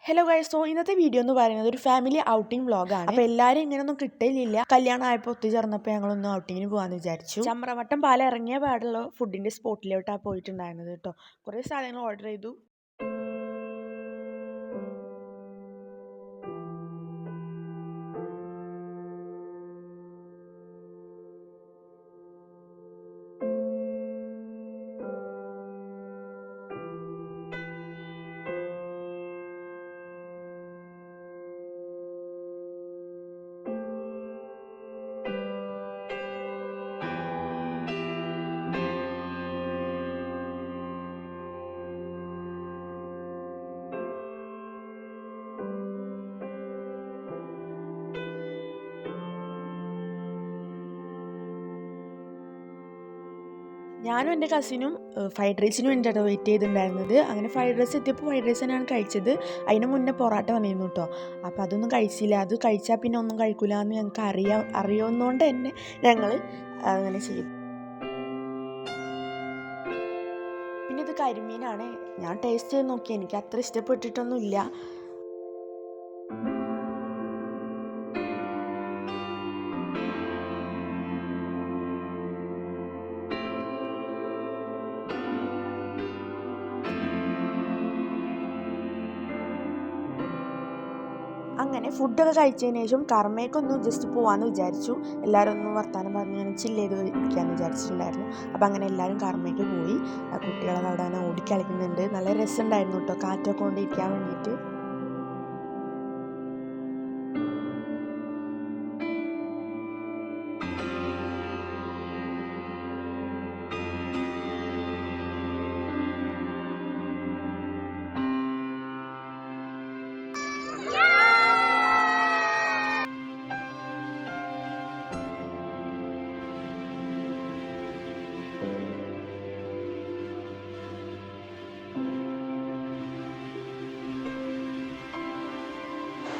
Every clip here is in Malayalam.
ഹലോ ഗൈസ്, സോ ഇന്നത്തെ വീഡിയോ എന്ന് പറയുന്നത് ഒരു ഫാമിലി ഔട്ടിംഗ് വ്ളോഗാണ്. അപ്പോൾ എല്ലാവരും ഇങ്ങനെയൊന്നും കിട്ടിയില്ല. കല്യാണം ആയപ്പോൾ ഒത്തുചേർന്നപ്പോൾ ഞങ്ങളൊന്ന് ഔട്ടിങ്ങിന് പോകാമെന്ന് വിചാരിച്ചു. ചമ്രവട്ടം പാലം ഇറങ്ങിയ പാടുള്ള ഫുഡിൻ്റെ സ്പോട്ടിലോട്ടാണ് പോയിട്ടുണ്ടായിരുന്നത് കേട്ടോ. കുറേ സാധനങ്ങൾ ഓർഡർ ചെയ്തു. ഞാനും എൻ്റെ കസിനും ഫ്രൈഡ് റൈസിന് വേണ്ടിയിട്ടാണ് വെയിറ്റ് ചെയ്തിട്ടുണ്ടായിരുന്നത്. അങ്ങനെ ഫ്രൈഡ് റൈസ് എത്തിയപ്പോൾ ഫ്രൈഡ് റൈസ് തന്നെയാണ് കഴിച്ചത്. അതിന് മുന്നേ പൊറോട്ട വന്നിരുന്നു കേട്ടോ. അപ്പോൾ അതൊന്നും കഴിച്ചില്ല. അത് കഴിച്ചാൽ പിന്നെ ഒന്നും കഴിക്കില്ല എന്ന് ഞങ്ങൾക്ക് അറിയാവുന്നതുകൊണ്ട് തന്നെ ഞങ്ങൾ അങ്ങനെ ചെയ്തു. പിന്നെ ഇത് കരിമീനാണ്. ഞാൻ ടേസ്റ്റ് ചെയ്ത് നോക്കി, എനിക്ക് അത്ര ഇഷ്ടപ്പെട്ടിട്ടൊന്നുമില്ല. അങ്ങനെ ഫുഡൊക്കെ കഴിച്ചതിന് ശേഷം കർമ്മയ്ക്കൊന്ന് ജസ്റ്റ് പോകാമെന്ന് വിചാരിച്ചു. എല്ലാവരും ഒന്ന് വർത്താനം പറഞ്ഞ് ഞാൻ ചില്ല് ചെയ്ത് ഇരിക്കാമെന്ന് വിചാരിച്ചിട്ടുണ്ടായിരുന്നു. അപ്പോൾ അങ്ങനെ എല്ലാവരും കർമ്മയ്ക്ക് പോയി. കുട്ടികളൊക്കെ അവിടെ തന്നെ ഓടിക്കളിക്കുന്നുണ്ട്. നല്ല രസമുണ്ടായിരുന്നു കേട്ടോ, കാറ്റൊക്കെ കൊണ്ടിരിക്കാൻ വേണ്ടിയിട്ട്.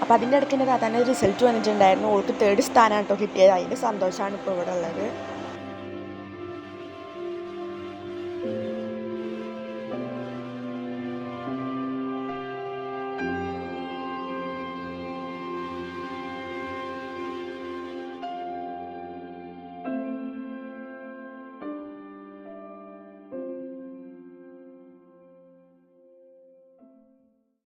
അപ്പോൾ അതിൻ്റെ ഇടയ്ക്ക് എൻ്റെ താത്താൻ്റെ റിസൾട്ട് വന്നിട്ടുണ്ടായിരുന്നു. ഓൾക്ക് 3rd സ്ഥാനം കേട്ടോ കിട്ടിയത്. അതിൻ്റെ സന്തോഷമാണ് ഇപ്പോൾ ഇവിടെ ഉള്ളത്.